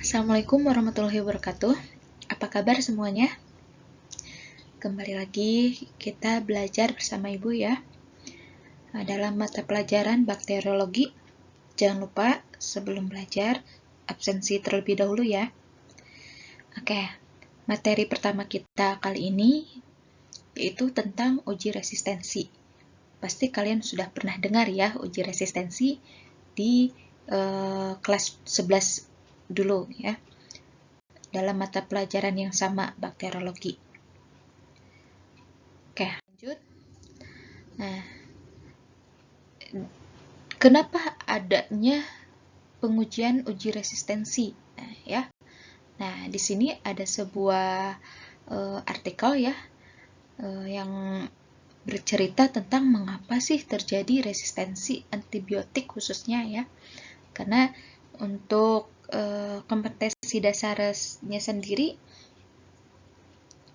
Assalamualaikum warahmatullahi wabarakatuh. Apa kabar semuanya? Kembali lagi kita belajar bersama Ibu ya. Dalam mata pelajaran bakteriologi, jangan lupa sebelum belajar absensi terlebih dahulu ya. Oke, materi pertama kita kali ini yaitu tentang uji resistensi. Pasti kalian sudah pernah dengar ya uji resistensi di kelas 11 dulu ya, dalam mata pelajaran yang sama, bakteriologi. Oke, lanjut. Nah, kenapa adanya pengujian uji resistensi? Nah, di sini ada sebuah artikel ya yang bercerita tentang mengapa sih terjadi resistensi antibiotik khususnya ya. Karena untuk kompetensi dasarnya sendiri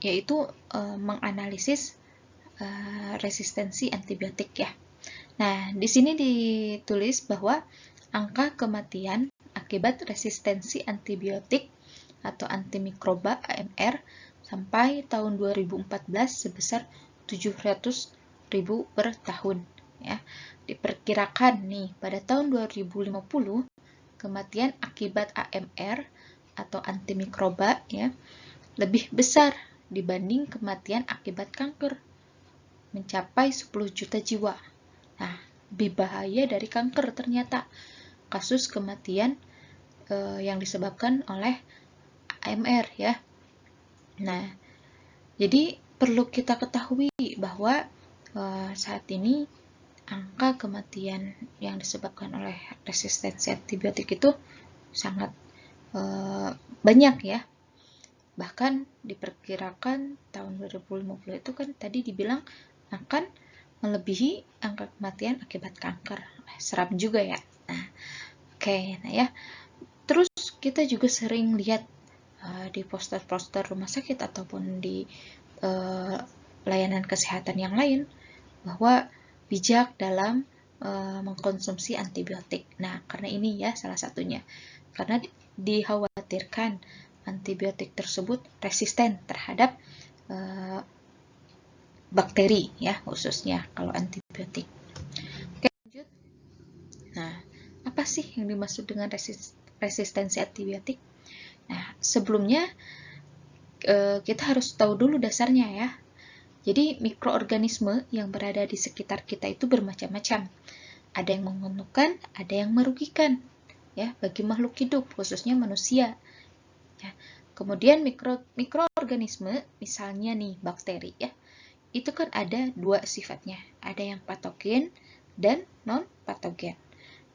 yaitu menganalisis resistensi antibiotik ya. Nah, di sini ditulis bahwa angka kematian akibat resistensi antibiotik atau antimikroba AMR sampai tahun 2014 sebesar 700.000 per tahun ya. Diperkirakan nih pada tahun 2050 kematian akibat AMR atau antimikroba ya lebih besar dibanding kematian akibat kanker, mencapai 10 juta jiwa. Nah, lebih bahaya dari kanker ternyata kasus kematian yang disebabkan oleh AMR ya. Nah, jadi perlu kita ketahui bahwa saat ini angka kematian yang disebabkan oleh resistensi antibiotik itu sangat banyak ya. Bahkan diperkirakan tahun 2050 itu kan tadi dibilang akan melebihi angka kematian akibat kanker. Seram juga ya. Nah, nah ya. Terus kita juga sering lihat di poster-poster rumah sakit ataupun di layanan kesehatan yang lain bahwa bijak dalam mengkonsumsi antibiotik. Nah, karena ini ya salah satunya. Karena dikhawatirkan antibiotik tersebut resisten terhadap bakteri ya, khususnya kalau antibiotik. Oke, lanjut. Nah, apa sih yang dimaksud dengan resistensi antibiotik? Nah, sebelumnya kita harus tahu dulu dasarnya ya. Jadi mikroorganisme yang berada di sekitar kita itu bermacam-macam. Ada yang menguntungkan, ada yang merugikan ya bagi makhluk hidup, khususnya manusia. Ya. Kemudian mikroorganisme, misalnya nih bakteri ya, itu kan ada dua sifatnya, ada yang patogen dan non-patogen.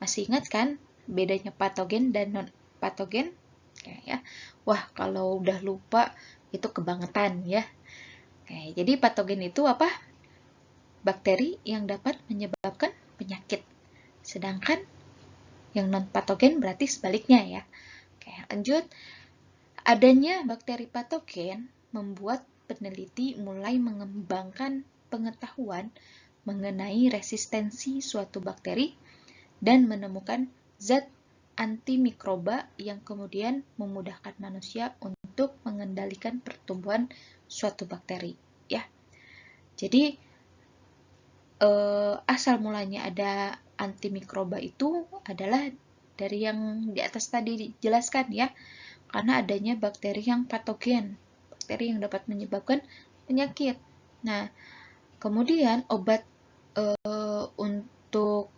Masih ingat kan bedanya patogen dan non-patogen? Ya. Wah, kalau udah lupa itu kebangetan ya. Oke, jadi patogen itu apa? Bakteri yang dapat menyebabkan penyakit. Sedangkan yang non-patogen berarti sebaliknya ya. Oke, lanjut. Adanya bakteri patogen membuat peneliti mulai mengembangkan pengetahuan mengenai resistensi suatu bakteri dan menemukan zat antimikroba yang kemudian memudahkan manusia untuk mengendalikan pertumbuhan suatu bakteri ya. Jadi asal mulanya ada antimikroba itu adalah dari yang di atas tadi dijelaskan ya, karena adanya bakteri yang patogen, bakteri yang dapat menyebabkan penyakit. Nah, kemudian obat untuk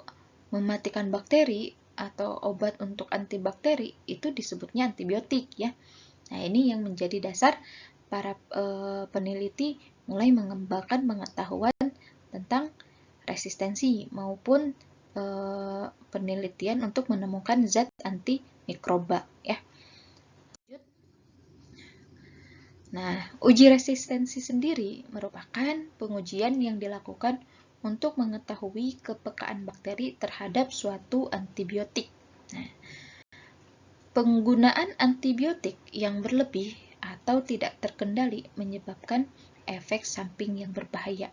mematikan bakteri atau obat untuk antibakteri itu disebutnya antibiotik ya. Nah, ini yang menjadi dasar para peneliti mulai mengembangkan pengetahuan tentang resistensi maupun penelitian untuk menemukan zat antimikroba ya. Nah, uji resistensi sendiri merupakan pengujian yang dilakukan untuk mengetahui kepekaan bakteri terhadap suatu antibiotik. Nah, penggunaan antibiotik yang berlebih atau tidak terkendali menyebabkan efek samping yang berbahaya,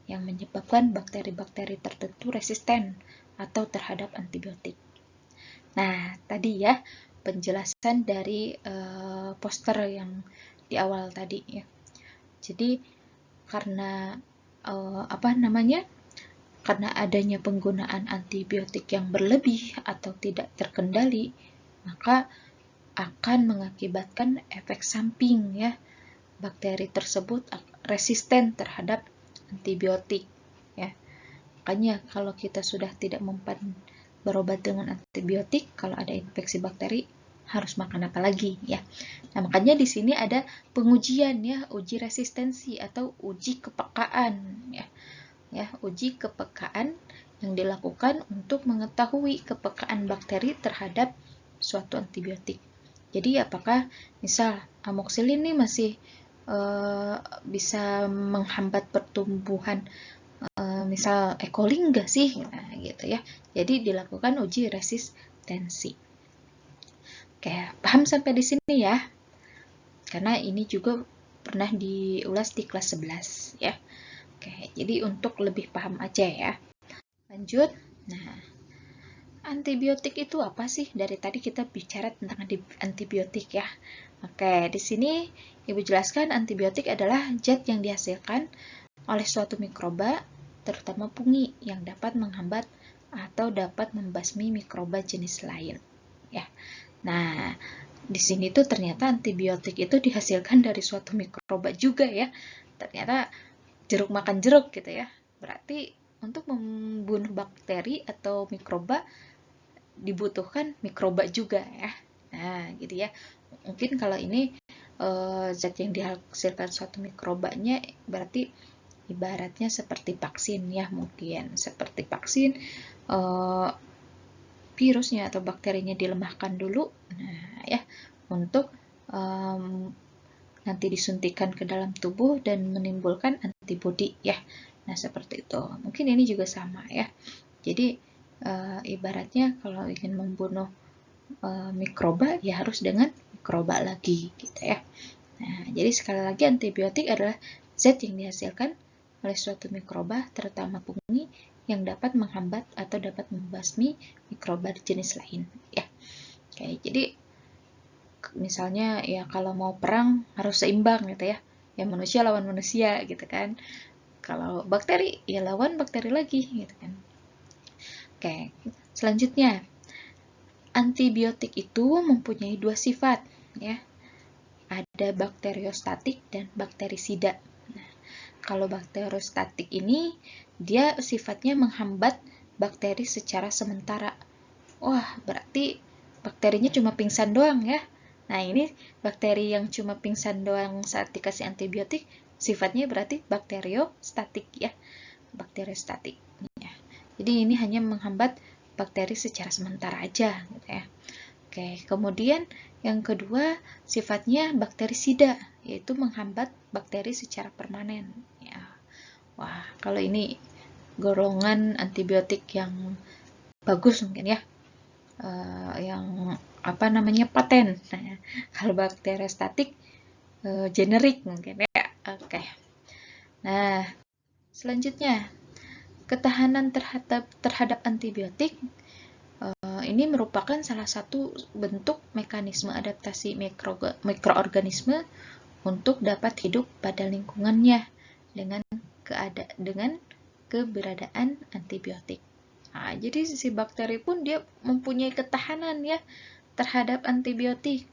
yang menyebabkan bakteri-bakteri tertentu resisten atau terhadap antibiotik. Nah, tadi ya, penjelasan dari poster yang di awal tadi ya. Jadi karena karena adanya penggunaan antibiotik yang berlebih atau tidak terkendali, maka akan mengakibatkan efek samping ya. Bakteri tersebut resisten terhadap antibiotik ya. Makanya kalau kita sudah tidak mempan berobat dengan antibiotik, kalau ada infeksi bakteri harus makan apa lagi ya. Nah, makanya di sini ada pengujian ya, uji resistensi atau uji kepekaan ya. Ya, uji kepekaan yang dilakukan untuk mengetahui kepekaan bakteri terhadap suatu antibiotik. Jadi apakah misal amoxicillin ini masih bisa menghambat pertumbuhan misal E. coli enggak sih? Nah, gitu ya. Jadi dilakukan uji resistensi. Oke, paham sampai di sini ya? Karena ini juga pernah diulas di kelas 11 ya. Oke, jadi untuk lebih paham aja ya. Lanjut. Nah, antibiotik itu apa sih? Dari tadi kita bicara tentang antibiotik ya. Oke, di sini Ibu jelaskan antibiotik adalah zat yang dihasilkan oleh suatu mikroba, terutama fungi, yang dapat menghambat atau dapat membasmi mikroba jenis lain. Ya. Nah, di sini tuh ternyata antibiotik itu dihasilkan dari suatu mikroba juga ya. Ternyata jeruk makan jeruk gitu ya. Berarti untuk membunuh bakteri atau mikroba dibutuhkan mikroba juga ya. Nah, gitu ya. Mungkin kalau ini zat yang dihasilkan suatu mikrobanya berarti ibaratnya seperti vaksin ya, mungkin seperti vaksin virusnya atau bakterinya dilemahkan dulu, nah ya, untuk nanti disuntikan ke dalam tubuh dan menimbulkan antibodi ya. Nah, seperti itu. Mungkin ini juga sama ya. Jadi ibaratnya kalau ingin membunuh mikroba ya harus dengan mikroba lagi gitu ya. Nah, jadi sekali lagi antibiotik adalah zat yang dihasilkan oleh suatu mikroba, terutama fungi, yang dapat menghambat atau dapat membasmi mikroba jenis lain ya. Oke, jadi misalnya ya kalau mau perang harus seimbang gitu ya. Ya manusia lawan manusia gitu kan. Kalau bakteri ya lawan bakteri lagi gitu kan. Oke, selanjutnya antibiotik itu mempunyai dua sifat ya. Ada bakteriostatik dan bakterisida. Nah, kalau bakteriostatik ini dia sifatnya menghambat bakteri secara sementara. Wah, berarti bakterinya cuma pingsan doang ya. Nah, ini bakteri yang cuma pingsan doang saat dikasih antibiotik sifatnya berarti bakteriostatik ya. Bakteriostatik. Ya. Jadi ini hanya menghambat bakteri secara sementara aja gitu ya. Oke, kemudian yang kedua sifatnya bakterisida, yaitu menghambat bakteri secara permanen. Ya. Wah, kalau ini golongan antibiotik yang bagus mungkin ya, yang paten. Nah, kalau bakteriostatik generik mungkin ya. Oke. Nah, selanjutnya ketahanan terhadap antibiotik. Ini merupakan salah satu bentuk mekanisme adaptasi mikroorganisme untuk dapat hidup pada lingkungannya dengan keberadaan antibiotik. Nah, jadi si bakteri pun dia mempunyai ketahanan ya terhadap antibiotik.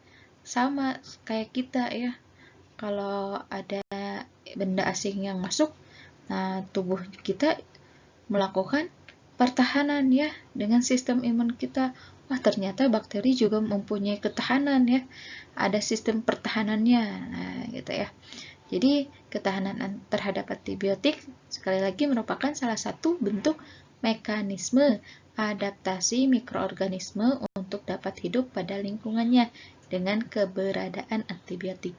Sama kayak kita ya. Kalau ada benda asing yang masuk, nah tubuh kita melakukan pertahanan ya dengan sistem imun kita. Wah, ternyata bakteri juga mempunyai ketahanan ya. Ada sistem pertahanannya. Nah, gitu ya. Jadi, ketahanan terhadap antibiotik sekali lagi merupakan salah satu bentuk mekanisme adaptasi mikroorganisme untuk dapat hidup pada lingkungannya dengan keberadaan antibiotik.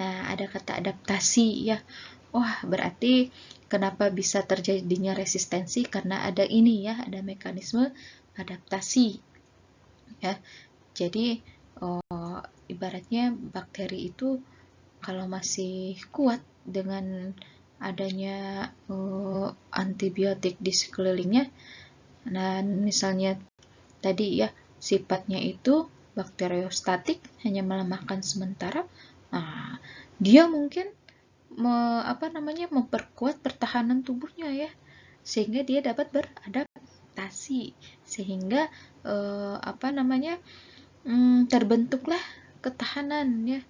Nah, ada kata adaptasi ya. Wah, berarti kenapa bisa terjadinya resistensi? Karena ada ini ya, ada mekanisme adaptasi. Ya, jadi ibaratnya bakteri itu kalau masih kuat dengan adanya antibiotik di sekelilingnya, nah misalnya tadi ya sifatnya itu bakteriostatik, hanya melemahkan sementara. Nah, dia mungkin memperkuat pertahanan tubuhnya ya, sehingga dia dapat beradaptasi, sehingga terbentuklah ketahanan ya,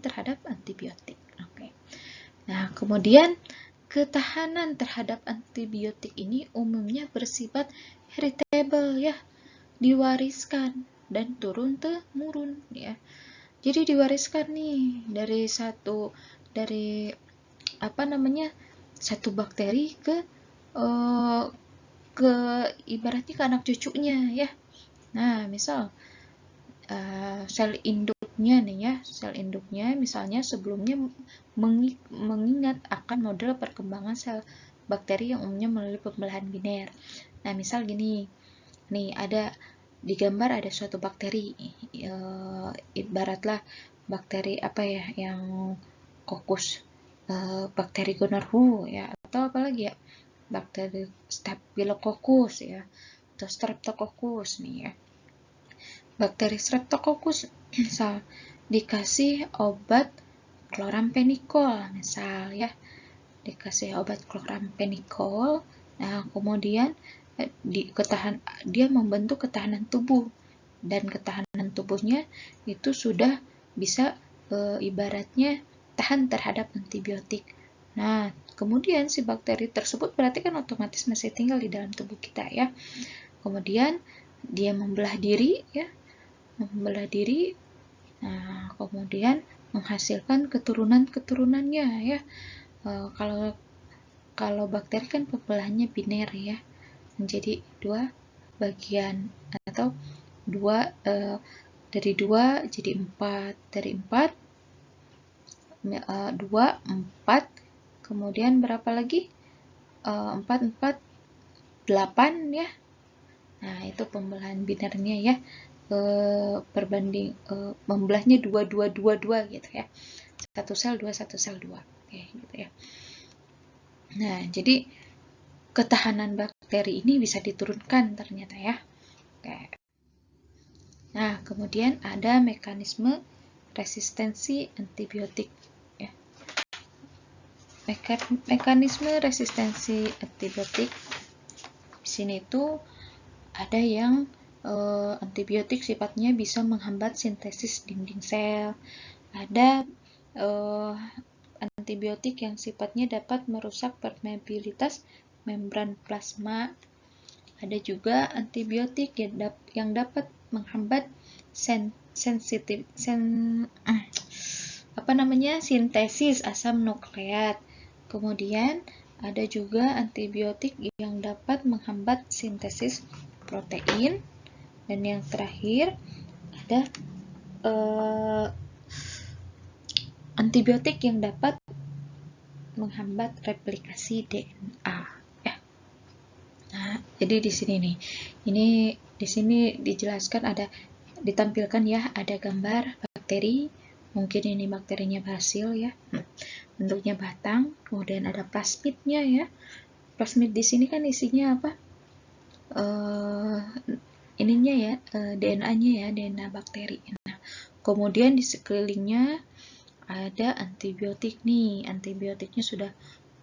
terhadap antibiotik. Oke. Nah, kemudian ketahanan terhadap antibiotik ini umumnya bersifat heritable ya, diwariskan dan turun-temurun ya. Jadi diwariskan nih dari satu bakteri ke ibaratnya ke anak cucunya ya. Nah, misal sel induknya misalnya sebelumnya mengingat akan model perkembangan sel bakteri yang umumnya melalui pembelahan biner. Nah, misal gini, nih ada di gambar ada suatu bakteri, ibaratlah bakteri yang kokus, bakteri Gonorrhea ya, atau apalagi ya, bakteri Staphylococcus ya, atau Streptococcus nih ya. Bakteri Streptococcus misal dikasih obat chloramphenicol misal ya, dikasih obat chloramphenicol. Nah, kemudian dia membentuk ketahanan tubuh, dan ketahanan tubuhnya itu sudah bisa ibaratnya tahan terhadap antibiotik. Nah, kemudian si bakteri tersebut berarti kan otomatis masih tinggal di dalam tubuh kita ya. Kemudian dia membelah diri ya, nah, kemudian menghasilkan keturunan-keturunannya ya. Kalau bakteri kan pembelahannya biner ya, menjadi dua bagian, atau dari 2 jadi 4, dari 4 2 4, kemudian berapa lagi, 4 4 8 ya. Nah, itu pembelahan binernya ya, membelahnya 2 2 2 2 gitu ya, 1 sel 2 1 sel 2 gitu ya. Nah, jadi ketahanan bakteri ini bisa diturunkan ternyata ya. Oke. Nah, kemudian ada mekanisme resistensi antibiotik ya. Mekanisme resistensi antibiotik di sini tuh ada yang antibiotik sifatnya bisa menghambat sintesis dinding sel. Ada antibiotik yang sifatnya dapat merusak permeabilitas membran plasma. Ada juga antibiotik yang dapat menghambat sintesis asam nukleat. Kemudian ada juga antibiotik yang dapat menghambat sintesis protein. Dan yang terakhir ada antibiotik yang dapat menghambat replikasi DNA ya. Nah, jadi di sini nih, di sini dijelaskan, ditampilkan ya, ada gambar bakteri, mungkin ini bakterinya basil ya, bentuknya batang, kemudian ada plasmidnya ya. Plasmid di sini kan isinya apa? Ininya ya, DNA-nya ya, DNA bakteri. Nah, kemudian di sekelilingnya ada antibiotik nih, antibiotiknya sudah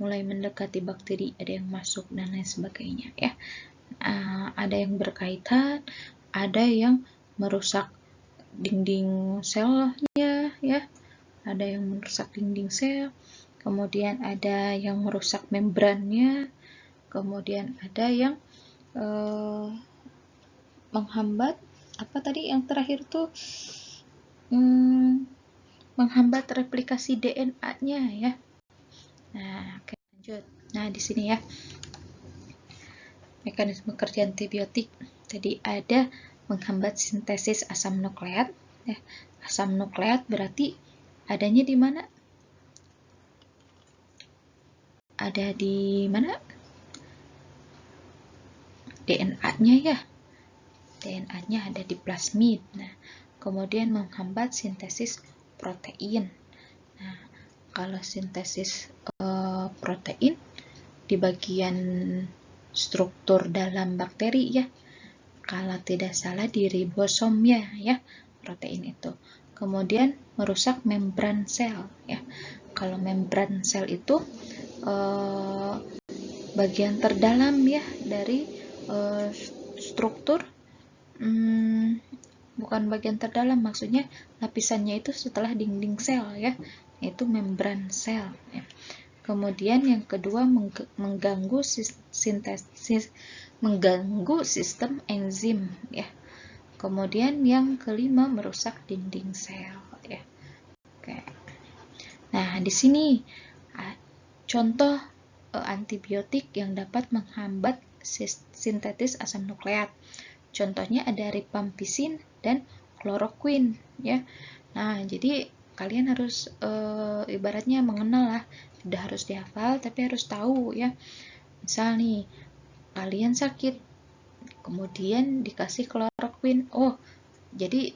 mulai mendekati bakteri, ada yang masuk dan lain sebagainya ya. Ada yang berkaitan, ada yang merusak dinding selnya ya, ada yang merusak dinding sel, kemudian ada yang merusak membrannya, kemudian ada yang menghambat apa tadi yang terakhir tuh, menghambat replikasi DNA-nya ya. Nah, oke, lanjut. Nah, di sini ya, mekanisme kerja antibiotik. Tadi ada menghambat sintesis asam nukleat. Ya, asam nukleat berarti adanya di mana? Ada di mana? DNA-nya ya. DNA-nya ada di plasmid. Nah, kemudian menghambat sintesis protein. Nah, kalau sintesis protein di bagian struktur dalam bakteri ya, kalau tidak salah di ribosomnya ya, protein itu. Kemudian merusak membran sel ya. Kalau membran sel itu bagian terdalam ya dari struktur, bukan bagian terdalam, maksudnya lapisannya itu setelah dinding sel ya, yaitu membran sel ya. Kemudian yang kedua mengganggu sistem enzim ya. Kemudian yang kelima merusak dinding sel ya. Oke. Nah, di sini contoh antibiotik yang dapat menghambat sintetis asam nukleat. Contohnya ada rifampicin dan kloroquine ya. Nah, jadi kalian harus ibaratnya mengenal lah, tidak harus dihafal tapi harus tahu ya. Misal nih, kalian sakit, kemudian dikasih kloroquine, oh jadi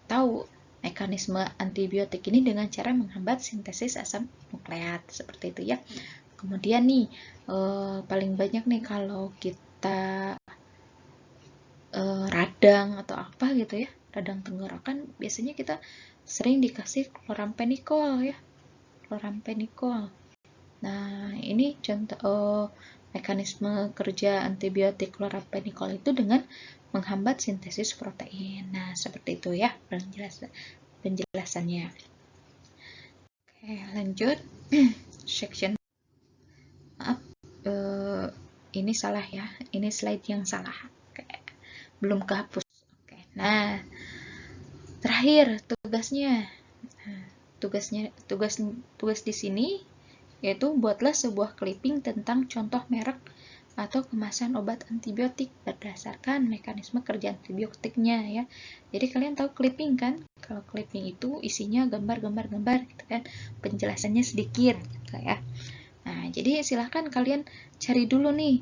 tahu mekanisme antibiotik ini dengan cara menghambat sintesis asam nukleat, seperti itu ya. Kemudian nih, paling banyak nih kalau kita radang atau apa gitu ya, radang tenggorokan, biasanya kita sering dikasih chloramphenicol ya, chloramphenicol. Nah, ini contoh mekanisme kerja antibiotik chloramphenicol itu dengan menghambat sintesis protein. Nah, seperti itu ya penjelasannya. Oke, lanjut. Section. Maaf, ini salah ya. Ini slide yang salah. Oke. Belum kehapus. Oke. Nah, terakhir tugasnya. Tugas di sini yaitu buatlah sebuah clipping tentang contoh merek atau kemasan obat antibiotik berdasarkan mekanisme kerja antibiotiknya ya. Jadi kalian tahu clipping kan? Kalau clipping itu isinya gambar-gambar gitu kan, penjelasannya sedikit kayak. Nah, jadi silahkan kalian cari dulu nih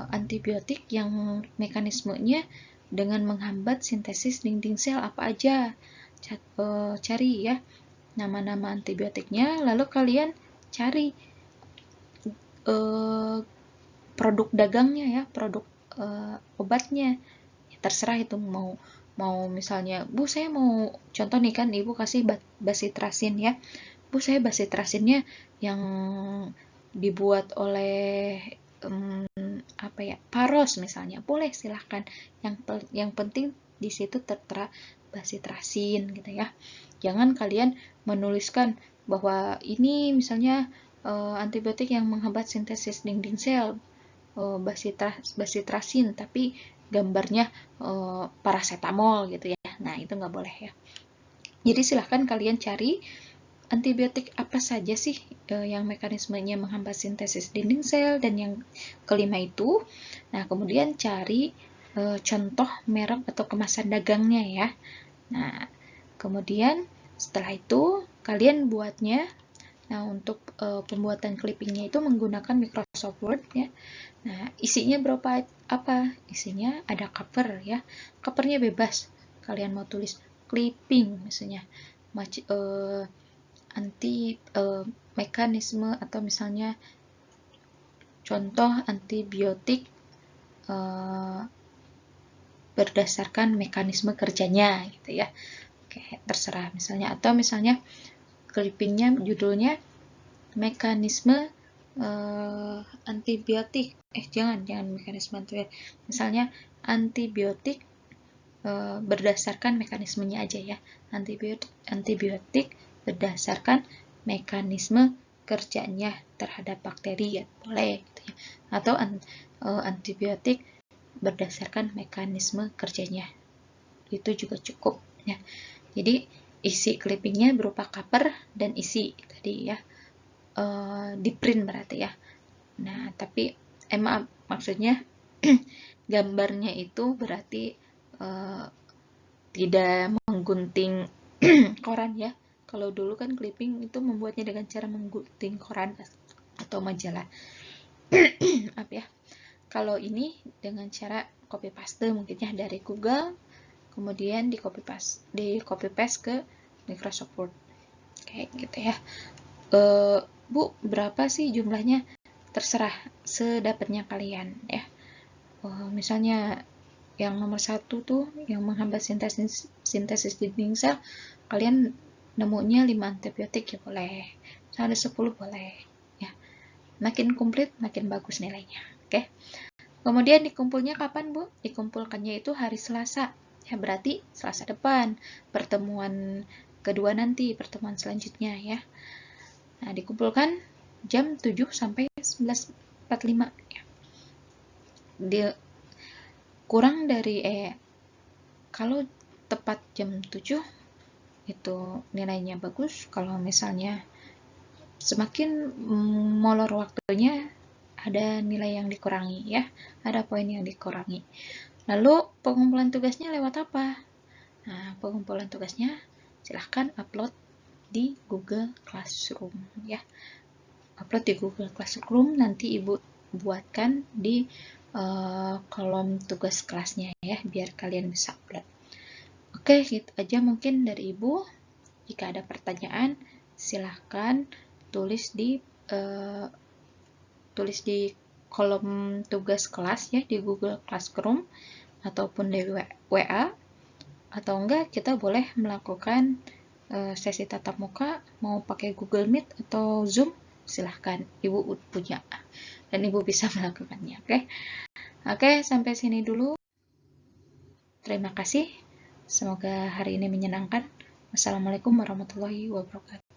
antibiotik yang mekanismenya dengan menghambat sintesis dinding sel apa aja. Cari ya nama-nama antibiotiknya, lalu kalian cari produk dagangnya ya, produk obatnya ya, terserah itu mau misalnya, Bu saya mau contoh nih kan, Ibu kasih basitrasin ya, Bu saya basitrasinnya yang dibuat oleh apa ya, Paros misalnya, boleh silahkan, yang penting di situ tertera basitrasin gitu ya. Jangan kalian menuliskan bahwa ini misalnya antibiotik yang menghambat sintesis dinding sel, basitrasin, tapi gambarnya paracetamol gitu ya. Nah, itu nggak boleh ya. Jadi silahkan kalian cari antibiotik apa saja sih yang mekanismenya menghambat sintesis dinding sel, dan yang kelima itu. Nah, kemudian cari contoh merek atau kemasan dagangnya ya. Nah, kemudian setelah itu kalian buatnya. Nah, untuk pembuatan clippingnya itu menggunakan Microsoft Word ya. Nah, isinya apa? Isinya ada cover ya. Covernya bebas. Kalian mau tulis clipping misalnya, mekanisme, atau misalnya contoh antibiotik berdasarkan mekanisme kerjanya gitu ya. Oke, terserah misalnya, atau misalnya clippingnya judulnya mekanisme antibiotik, jangan mekanisme antibiotik, misalnya antibiotik berdasarkan mekanismenya aja ya, antibiotik berdasarkan mekanisme kerjanya terhadap bakteri ya, boleh gitu ya. Atau antibiotik berdasarkan mekanisme kerjanya, itu juga cukup ya. Jadi isi clippingnya berupa cover dan isi tadi ya, di print berarti ya. Nah, tapi maksudnya gambarnya itu berarti tidak menggunting koran ya. Kalau dulu kan clipping itu membuatnya dengan cara menggunting koran atau majalah. Apa ya? Kalau ini dengan cara copy paste mungkin ya dari Google, kemudian di copy paste ke Microsoft Word kayak gitu ya. Bu, berapa sih jumlahnya? Terserah, sedapatnya kalian ya. Misalnya yang nomor 1 tuh yang menghambat sintesis dinding sel, kalian nemunya 5 antibiotik ya boleh, ada 10 boleh ya. Makin komplit makin bagus nilainya. Oke. Kemudian dikumpulnya kapan, Bu? Dikumpulkannya itu hari Selasa. Ya, berarti Selasa depan, pertemuan kedua nanti, pertemuan selanjutnya ya. Nah, dikumpulkan jam 7 sampai 11.45 ya. Kurang dari kalau tepat jam 7 itu nilainya bagus. Kalau misalnya semakin molor waktunya, ada nilai yang dikurangi ya, ada poin yang dikurangi. Lalu pengumpulan tugasnya lewat apa? Nah, pengumpulan tugasnya silahkan upload di Google Classroom ya. Upload di Google Classroom, nanti Ibu buatkan di kolom tugas kelasnya ya, biar kalian bisa upload. Oke, gitu aja mungkin dari Ibu. Jika ada pertanyaan, silahkan tulis di kolom tugas kelas ya di Google Classroom ataupun di WA, atau enggak kita boleh melakukan sesi tatap muka, mau pakai Google Meet atau Zoom, silahkan, Ibu punya dan Ibu bisa melakukannya. Oke, sampai sini dulu. Terima kasih, semoga hari ini menyenangkan. Wassalamualaikum warahmatullahi wabarakatuh.